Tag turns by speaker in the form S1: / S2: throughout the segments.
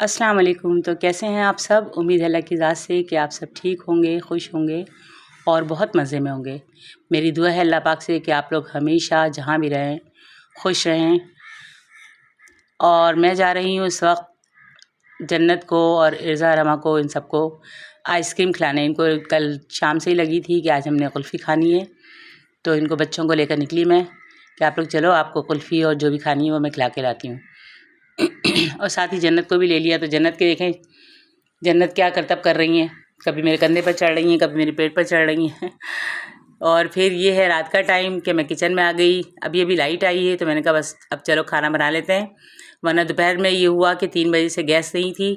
S1: अस्सलाम वालेकुम। तो कैसे हैं आप सब? उम्मीद है अल्लाह की ज़ात से कि आप सब ठीक होंगे, खुश होंगे और बहुत मज़े में होंगे। मेरी दुआ है अल्लाह पाक से कि आप लोग हमेशा जहाँ भी रहें खुश रहें। और मैं जा रही हूँ इस वक्त जन्नत को और इर्ज़ा रमा को, इन सबको आइसक्रीम खिलाने। इनको कल शाम से ही लगी थी कि आज हमने कुल्फ़ी खानी है, तो इनको बच्चों को लेकर निकली मैं कि आप लोग चलो, आपको कुल्फ़ी और जो भी खानी है वो मैं खिला के लाती हूँ। और साथ ही जन्नत को भी ले लिया। तो जन्नत के देखें जन्नत क्या करतब कर रही हैं, कभी मेरे कंधे पर चढ़ रही हैं, कभी मेरे पेट पर चढ़ रही हैं। और फिर ये है रात का टाइम कि मैं किचन में आ गई। अभी अभी लाइट आई है तो मैंने कहा बस अब चलो खाना बना लेते हैं। वरना दोपहर में ये हुआ कि 3 बजे से गैस नहीं थी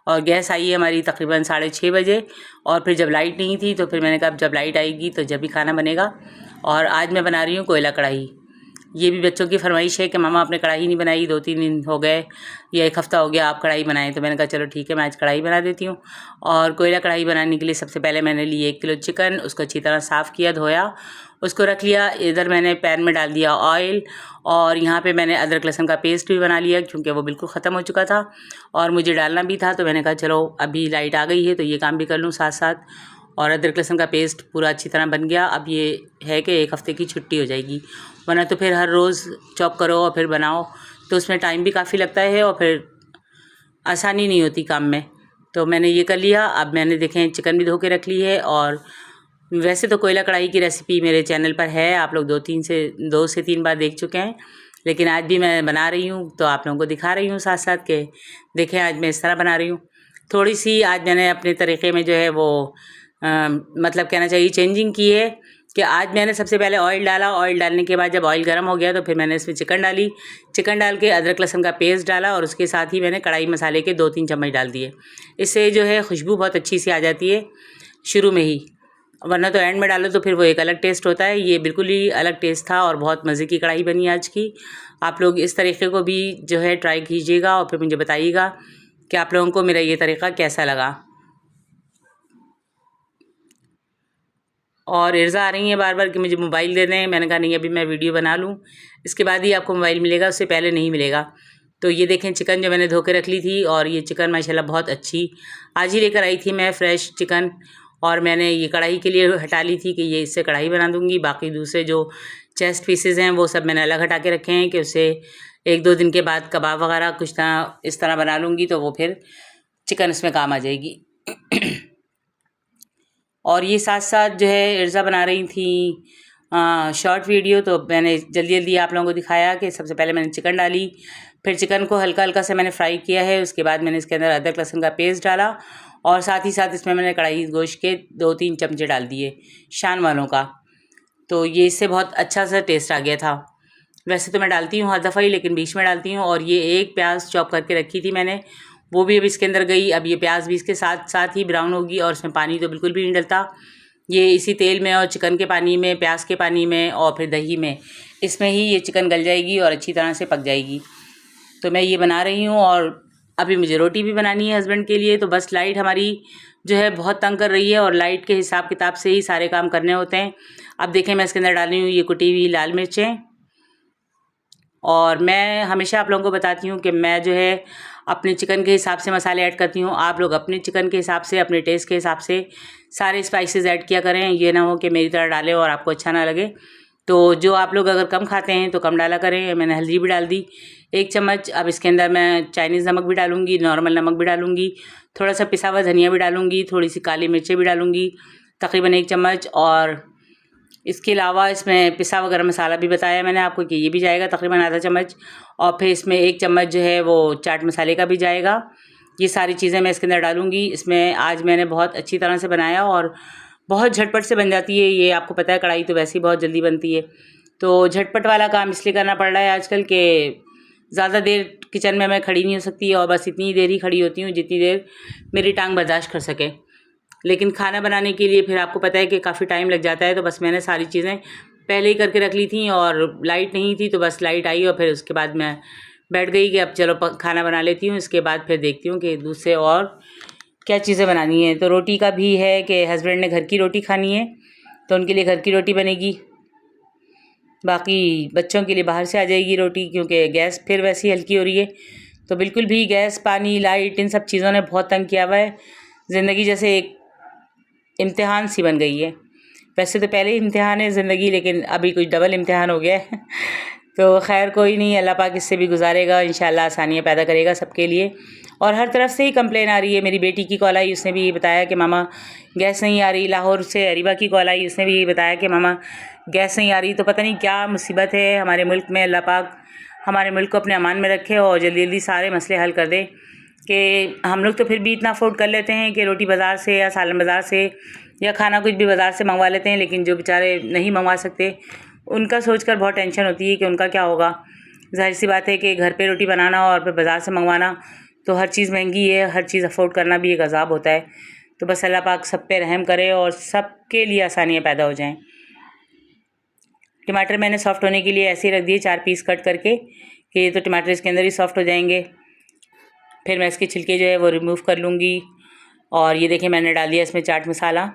S1: और गैस आई है हमारी तकरीबन 6:30 बजे। और फिर जब लाइट नहीं थी तो फिर मैंने कहा अब जब लाइट आएगी तो जब भी खाना बनेगा। और आज मैं बना रही हूँ कोयला कढ़ाई। ये भी बच्चों की फरमाइश है कि मामा आपने कढ़ाई नहीं बनाई, 2-3 दिन हो गए या 1 हफ़्ता हो गया आप कढ़ाई बनाएं। तो मैंने कहा चलो ठीक है, मैं आज कढ़ाई बना देती हूँ। और कोयला कढ़ाई बनाने के लिए सबसे पहले मैंने ली 1 किलो चिकन, उसको अच्छी तरह साफ़ किया, धोया, उसको रख लिया। इधर मैंने पैन में डाल दिया ऑयल और यहाँ पे मैंने अदरक लहसुन का पेस्ट भी बना लिया क्योंकि वो बिल्कुल ख़त्म हो चुका था और मुझे डालना भी था। तो मैंने कहा चलो अभी लाइट आ गई है तो ये काम भी कर लूँ साथ साथ। और अदरक लहसुन का पेस्ट पूरा अच्छी तरह बन गया। अब ये है कि 1 हफ़्ते की छुट्टी हो जाएगी, वरना तो फिर हर रोज़ चॉप करो और फिर बनाओ तो उसमें टाइम भी काफ़ी लगता है और फिर आसानी नहीं होती काम में। तो मैंने ये कर लिया। अब मैंने देखें चिकन भी धो के रख ली है। और वैसे तो कोयला कढ़ाई की रेसिपी मेरे चैनल पर है, आप लोग 2 से 3 बार देख चुके हैं, लेकिन आज भी मैं बना रही हूँ तो आप लोगों को दिखा रही हूँ साथ साथ के देखें आज मैं इस तरह बना रही हूँ। थोड़ी सी आज मैंने अपने तरीक़े में जो है वो मतलब कहना चाहिए चेंजिंग की है कि आज मैंने सबसे पहले ऑयल डाला। ऑयल डालने के बाद जब ऑयल गर्म हो गया तो फिर मैंने इसमें चिकन डाली। चिकन डाल के अदरक लहसुन का पेस्ट डाला और उसके साथ ही मैंने कढ़ाई मसाले के 2-3 चम्मच डाल दिए। इससे जो है खुशबू बहुत अच्छी सी आ जाती है शुरू में ही, वरना तो एंड में डालो तो फिर वो एक अलग टेस्ट होता है। ये बिल्कुल ही अलग टेस्ट था और बहुत मज़े की कढ़ाई बनी आज की। आप लोग इस तरीक़े को भी जो है ट्राई कीजिएगा और फिर मुझे बताइएगा कि आप लोगों को मेरा ये तरीक़ा कैसा लगा। और इर्ज़ा आ रही हैं बार बार कि मुझे मोबाइल दे दें। मैंने कहा नहीं, अभी मैं वीडियो बना लूँ, इसके बाद ही आपको मोबाइल मिलेगा, उससे पहले नहीं मिलेगा। तो ये देखें चिकन जो मैंने धो के रख ली थी और ये चिकन माशाल्लाह बहुत अच्छी आज ही लेकर आई थी मैं फ्रेश चिकन। और मैंने ये कढ़ाई के लिए हटा ली थी कि ये इससे कढ़ाई बना दूँगी। बाकी दूसरे जो चेस्ट पीसेज़ हैं वो सब मैंने अलग हटा के रखे हैं कि उससे 1-2 दिन के बाद कबाब वगैरह कुछ तरह इस तरह बना लूँगी तो वो फिर चिकन इसमें काम आ जाएगी। और ये साथ साथ जो है इर्ज़ा बना रही थी शॉर्ट वीडियो, तो मैंने जल्दी जल्दी आप लोगों को दिखाया कि सबसे पहले मैंने चिकन डाली, फिर चिकन को हल्का हल्का से मैंने फ्राई किया है। उसके बाद मैंने इसके अंदर अदरक लहसुन का पेस्ट डाला और साथ ही साथ इसमें मैंने कढ़ाई गोश्त के 2-3 चमचे डाल दिए शान वालों का। तो ये इससे बहुत अच्छा सा टेस्ट आ गया था। वैसे तो मैं डालती हूँ हर दफ़ा ही, लेकिन बीच में डालती हूँ। और ये एक प्याज चॉप करके रखी थी मैंने, वो भी अब इसके अंदर गई। अब ये प्याज भी इसके साथ साथ ही ब्राउन होगी और इसमें पानी तो बिल्कुल भी नहीं डलता। ये इसी तेल में और चिकन के पानी में, प्याज के पानी में और फिर दही में, इसमें ही ये चिकन गल जाएगी और अच्छी तरह से पक जाएगी। तो मैं ये बना रही हूँ और अभी मुझे रोटी भी बनानी है हस्बैंड के लिए। तो बस लाइट हमारी जो है बहुत तंग कर रही है और लाइट के हिसाब किताब से ही सारे काम करने होते हैं। अब देखें मैं इसके अंदर डाल रही हूँ ये कुटी हुई लाल मिर्चें। और मैं हमेशा आप लोगों को बताती हूँ कि मैं जो है अपने चिकन के हिसाब से मसाले ऐड करती हूँ। आप लोग अपने चिकन के हिसाब से, अपने टेस्ट के हिसाब से सारे स्पाइसेस ऐड किया करें। ये ना हो कि मेरी तरह डालें और आपको अच्छा ना लगे। तो जो आप लोग अगर कम खाते हैं तो कम डाला करें। मैंने हल्दी भी डाल दी 1 चम्मच। अब इसके अंदर मैं चाइनीज़ नमक भी डालूँगी, नॉर्मल नमक भी डालूँगी, थोड़ा सा पिसा हुआ धनिया भी डालूँगी, थोड़ी सी काली मिर्चें भी डालूँगी तकरीबन 1 चम्मच। और इसके अलावा इसमें पिसा हुआ गरम मसाला भी बताया मैंने आपको कि ये भी जाएगा तकरीबन आधा चम्मच। और फिर इसमें 1 चम्मच जो है वो चाट मसाले का भी जाएगा। ये सारी चीज़ें मैं इसके अंदर डालूँगी। इसमें आज मैंने बहुत अच्छी तरह से बनाया और बहुत झटपट से बन जाती है। ये आपको पता है कढ़ाई तो वैसे ही बहुत जल्दी बनती है, तो झटपट वाला काम इसलिए करना पड़ रहा है आजकल के ज़्यादा देर किचन में मैं खड़ी नहीं हो सकती और बस इतनी देर ही खड़ी होती हूँ जितनी देर मेरी टांग बर्दाश्त कर सके। लेकिन खाना बनाने के लिए फिर आपको पता है कि काफ़ी टाइम लग जाता है। तो बस मैंने सारी चीज़ें पहले ही करके रख ली थी और लाइट नहीं थी तो बस लाइट आई और फिर उसके बाद मैं बैठ गई कि अब चलो खाना बना लेती हूँ। इसके बाद फिर देखती हूँ कि दूसरे और क्या चीज़ें बनानी है। तो रोटी का भी है कि हस्बैंड ने घर की रोटी खानी है तो उनके लिए घर की रोटी बनेगी, बाकी बच्चों के लिए बाहर से आ जाएगी रोटी क्योंकि गैस फिर वैसी हल्की हो रही है। तो बिल्कुल भी गैस, पानी, लाइट इन सब चीज़ों ने बहुत तंग किया हुआ है। ज़िंदगी जैसे एक इम्तिहान सी बन गई है। वैसे तो पहले ही इम्तिहान है ज़िंदगी, लेकिन अभी कुछ डबल इम्तिहान हो गया है। तो खैर कोई नहीं, अल्लाह पाक इससे भी गुजारेगा, इंशाल्लाह आसानियाँ पैदा करेगा सबके लिए। और हर तरफ से ही कंप्लेन आ रही है। मेरी बेटी की कॉल आई, उसने भी ये बताया कि मामा गैस नहीं आ रही। लाहौर से अरीबा की कॉल आई, उसने भी ये बताया कि मामा गैस नहीं आ रही। तो पता नहीं क्या मुसीबत है हमारे मुल्क में। अल्लाह पाक हमारे मुल्क को अपने अमान में रखे और जल्दी जल्दी सारे मसले हल कर दे। कि हम लोग तो फिर भी इतना अफोर्ड कर लेते हैं कि रोटी बाज़ार से या सालन बाज़ार से या खाना कुछ भी बाज़ार से मंगवा लेते हैं, लेकिन जो बेचारे नहीं मंगवा सकते उनका सोचकर बहुत टेंशन होती है कि उनका क्या होगा। ज़ाहिर सी बात है कि घर पे रोटी बनाना और फिर बाज़ार से मंगवाना तो हर चीज़ महंगी है, हर चीज़ अफोर्ड करना भी एक अज़ाब होता है। तो बस अल्लाह पाक सब पे रहम करे और सबके लिए आसानियाँ पैदा हो जाएँ। टमाटर मैंने सॉफ़्ट होने के लिए ऐसे ही रख दिए 4 पीस कट करके कि ये तो टमाटर इसके अंदर ही सॉफ़्ट हो जाएंगे। फिर मैं इसके छिलके जो है वो रिमूव कर लूँगी। और ये देखिए मैंने डाल दिया इसमें चाट मसाला,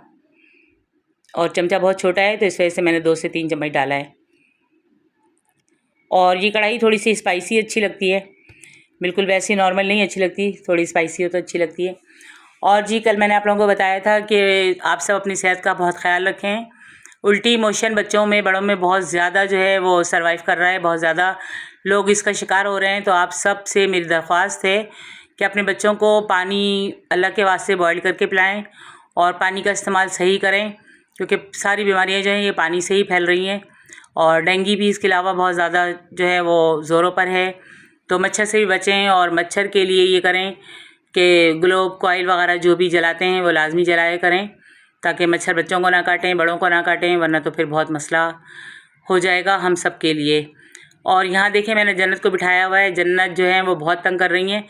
S1: और चमचा बहुत छोटा है तो इस वजह से मैंने 2 से 3 चम्मच डाला है। और ये कढ़ाई थोड़ी सी स्पाइसी अच्छी लगती है, बिल्कुल वैसी नॉर्मल नहीं अच्छी लगती, थोड़ी स्पाइसी हो तो अच्छी लगती है। और जी कल मैंने आप लोगों को बताया था कि आप सब अपनी सेहत का बहुत ख्याल रखें। उल्टी मोशन बच्चों में, बड़ों में बहुत ज़्यादा जो है वो सर्वाइव कर रहा है, बहुत ज़्यादा लोग इसका शिकार हो रहे हैं। तो आप सब से मेरी दरख्वास्त है कि अपने बच्चों को पानी अल्लाह के वास्ते बॉयल करके पिलाएं और पानी का इस्तेमाल सही करें, क्योंकि सारी बीमारियां जो हैं ये पानी से ही फैल रही हैं। और डेंगू भी इसके अलावा बहुत ज़्यादा जो है वो ज़ोरों पर है। तो मच्छर से भी बचें, और मच्छर के लिए ये करें कि ग्लोब कॉइल वगैरह जो भी जलाते हैं वो लाजमी जलाया करें, ताकि मच्छर बच्चों को ना काटें, बड़ों को ना काटें, वरना तो फिर बहुत मसला हो जाएगा हम सब के लिए। और यहाँ देखें मैंने जन्नत को बिठाया हुआ है। जन्नत जो है वो बहुत तंग कर रही हैं,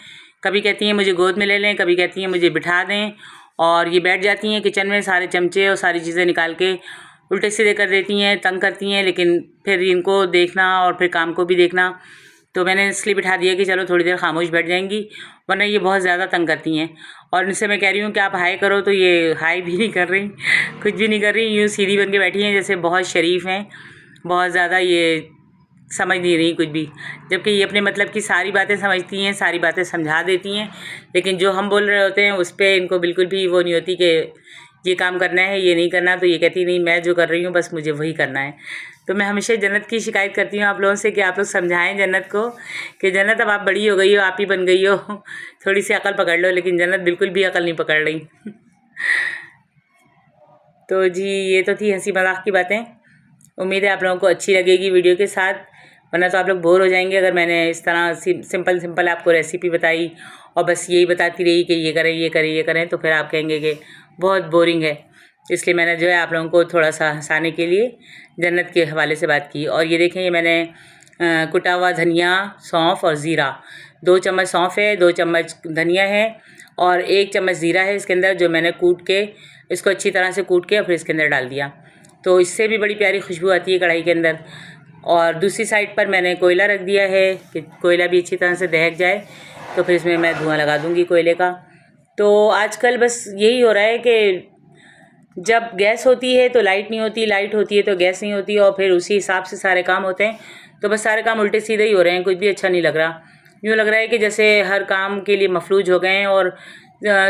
S1: कभी कहती हैं मुझे गोद में ले लें, कभी कहती हैं मुझे बिठा दें। और ये बैठ जाती हैं किचन में, सारे चमचे और सारी चीज़ें निकाल के उल्टे सीधे कर देती हैं, तंग करती हैं। लेकिन फिर इनको देखना और फिर काम को भी देखना, तो मैंने इसलिए बिठा दिया कि चलो थोड़ी देर खामोश बैठ जाएंगी, वरना ये बहुत ज़्यादा तंग करती हैं। और इनसे मैं कह रही हूँ कि आप हाई करो, तो ये हाई भी नहीं कर रही, कुछ भी नहीं कर रही, यूँ सीधी बन के बैठी हैं जैसे बहुत शरीफ हैं। बहुत ज़्यादा ये समझ नहीं रही कुछ भी, जबकि ये अपने मतलब की सारी बातें समझती हैं, सारी बातें समझा देती हैं। लेकिन जो हम बोल रहे होते हैं उस पर इनको बिल्कुल भी वो नहीं होती कि ये काम करना है, ये नहीं करना। तो ये कहती नहीं, मैं जो कर रही हूँ बस मुझे वही करना है। तो मैं हमेशा जन्नत की शिकायत करती हूँ आप लोगों से कि आप लोग समझाएं जन्नत को कि जन्नत अब आप बड़ी हो गई हो, आप ही बन गई हो, थोड़ी सी अकल पकड़ लो। लेकिन जन्नत बिल्कुल भी अकल नहीं पकड़ रही। तो जी ये तो थी हंसी मजाक की बातें। उम्मीद है आप लोगों को अच्छी लगेगी वीडियो के साथ, वरना तो आप लोग बोर हो जाएंगे अगर मैंने इस तरह सिंपल आपको रेसिपी बताई और बस यही बताती रही कि ये करें ये करें ये करें, तो फिर आप कहेंगे कि बहुत बोरिंग है। इसलिए मैंने जो है आप लोगों को थोड़ा सा हंसाने के लिए जन्नत के हवाले से बात की। और ये देखें, ये मैंने कुटा हुआ धनिया, सौंफ और ज़ीरा, 2 चम्मच सौंफ है, 2 चम्मच धनिया है और 1 चम्मच ज़ीरा है इसके अंदर, जो मैंने कूट के इसको अच्छी तरह से कूट के और फिर इसके अंदर डाल दिया। तो इससे भी बड़ी प्यारी खुशबू आती है कढ़ाई के अंदर। और दूसरी साइड पर मैंने कोयला रख दिया है कि कोयला भी अच्छी तरह से दहक जाए, तो फिर इसमें मैं धुआं लगा दूँगी कोयले का। तो आजकल बस यही हो रहा है कि जब गैस होती है तो लाइट नहीं होती, लाइट होती है तो गैस नहीं होती, और फिर उसी हिसाब से सारे काम होते हैं। तो बस सारे काम उल्टे सीधे ही हो रहे हैं, कुछ भी अच्छा नहीं लग रहा। यूँ लग रहा है कि जैसे हर काम के लिए मफलूज हो गए हैं, और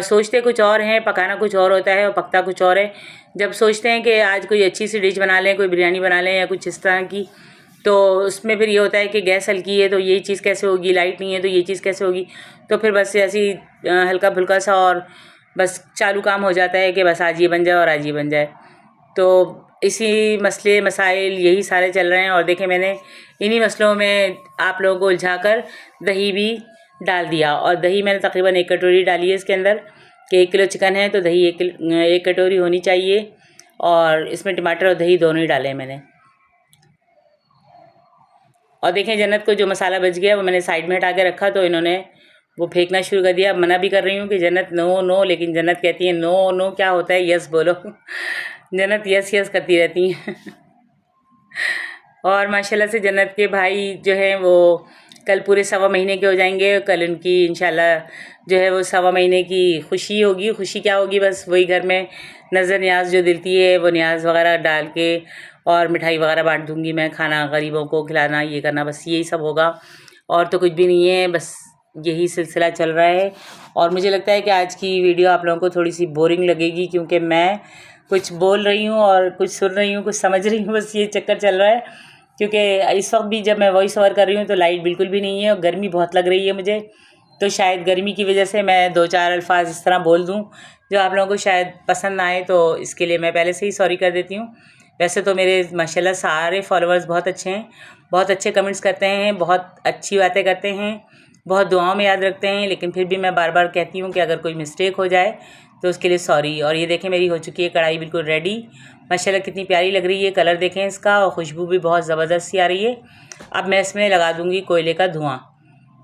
S1: सोचते कुछ और हैं, पकाना कुछ और होता है और पकता कुछ और है। जब सोचते हैं कि आज कोई अच्छी सी डिश बना लें, कोई बिरयानी बना लें या कुछ इस तरह की, तो उसमें फिर ये होता है कि गैस हल्की है तो ये चीज़ कैसे होगी, लाइट नहीं है तो ये चीज़ कैसे होगी। तो फिर बस ऐसी हल्का फुल्का सा और बस चालू काम हो जाता है कि बस आज ये बन जाए और आज ये बन जाए। तो इसी मसले मसाइल यही सारे चल रहे हैं। और देखें मैंने इन्हीं मसलों में आप लोगों को उलझाकर दही भी डाल दिया, और दही मैंने तकरीबन 1 कटोरी डाली है इसके अंदर, कि 1 किलो चिकन है तो दही 1 कटोरी होनी चाहिए। और इसमें टमाटर और दही दोनों ही डाले हैं मैंने। और देखें जन्नत को जो मसाला बच गया वो मैंने साइड में हटा के रखा, तो इन्होंने वो फेंकना शुरू कर दिया। मना भी कर रही हूँ कि जन्नत नो नो, लेकिन जन्नत कहती है नो नो क्या होता है, यस बोलो। जन्नत यस यस करती रहती हैं। और माशाल्लाह से जन्नत के भाई जो हैं वो कल पूरे 1.25 महीने के हो जाएंगे। कल उनकी इंशाल्लाह जो है वो 1.25 महीने की खुशी होगी। खुशी क्या होगी, बस वही घर में नज़र न्याज जो दिलती है वो न्याज वगैरह डाल के और मिठाई वगैरह बांट दूँगी मैं, खाना गरीबों को खिलाना, ये करना, बस यही सब होगा और तो कुछ भी नहीं है। बस यही सिलसिला चल रहा है। और मुझे लगता है कि आज की वीडियो आप लोगों को थोड़ी सी बोरिंग लगेगी, क्योंकि मैं कुछ बोल रही हूँ और कुछ सुन रही हूँ, कुछ समझ रही हूँ, बस ये चक्कर चल रहा है। क्योंकि इस वक्त भी जब मैं वॉइस ओवर कर रही हूँ तो लाइट बिल्कुल भी नहीं है और गर्मी बहुत लग रही है मुझे। तो शायद गर्मी की वजह से मैं 2-4 अल्फाज इस तरह बोल दूँ जो आप लोगों को शायद पसंद ना आए, तो इसके लिए मैं पहले से ही सॉरी कर देती हूँ। वैसे तो मेरे माशाल्लाह सारे फॉलोअर्स बहुत अच्छे हैं, बहुत अच्छे कमेंट्स करते हैं, बहुत अच्छी बातें करते हैं, बहुत दुआओं में याद रखते हैं, लेकिन फिर भी मैं बार बार कहती हूँ कि अगर कोई मिस्टेक हो जाए तो उसके लिए सॉरी। और ये देखें मेरी हो चुकी है कढ़ाई बिल्कुल रेडी। माशाल्लाह कितनी प्यारी लग रही है, कलर देखें इसका, और खुशबू भी बहुत ज़बरदस्त सी आ रही है। अब मैं इसमें लगा दूँगी कोयले का धुआँ।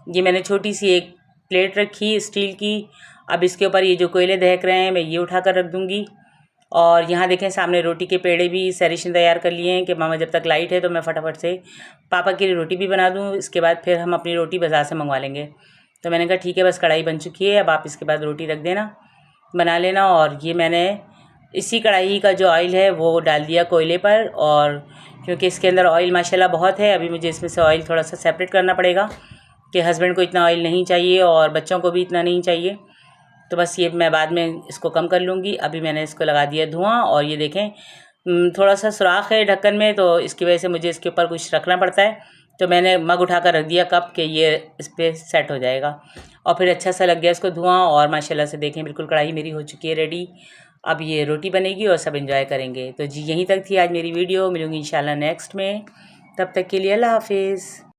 S1: ये मैंने छोटी सी एक प्लेट रखी स्टील की। अब इसके ऊपर ये जो कोयले दहक रहे हैं मैं ये उठा कर रख दूँगी। और यहाँ देखें सामने रोटी के पेड़े भी सैरिशन तैयार कर लिए हैं कि मामा जब तक लाइट है तो मैं फटाफट से पापा के लिए रोटी भी बना दूँ, इसके बाद फिर हम अपनी रोटी बाज़ार से मंगवा लेंगे। तो मैंने कहा ठीक है, बस कढ़ाई बन चुकी है, अब आप इसके बाद रोटी रख देना, बना लेना। और ये मैंने इसी कढ़ाई का जो ऑयल है वो डाल दिया कोयले पर, और क्योंकि इसके अंदर ऑयल माशाल्लाह बहुत है, अभी मुझे इसमें से ऑयल थोड़ा सा सेपरेट करना पड़ेगा कि हस्बैंड को इतना ऑयल नहीं चाहिए और बच्चों को भी इतना नहीं चाहिए। तो बस ये मैं बाद में इसको कम कर लूँगी। अभी मैंने इसको लगा दिया धुआं, और ये देखें थोड़ा सा सुराख है ढक्कन में, तो इसकी वजह से मुझे इसके ऊपर कुछ रखना पड़ता है। तो मैंने मग उठा कर रख दिया कप के ये इस पर सेट हो जाएगा। और फिर अच्छा सा लग गया इसको धुआं, और माशाल्लाह से देखें बिल्कुल कढ़ाई मेरी हो चुकी है रेडी। अब ये रोटी बनेगी और सब एंजॉय करेंगे। तो जी यहीं तक थी आज मेरी वीडियो, मिलूँगी इंशाल्लाह नेक्स्ट में। तब तक के लिए अल्लाह हाफिज़।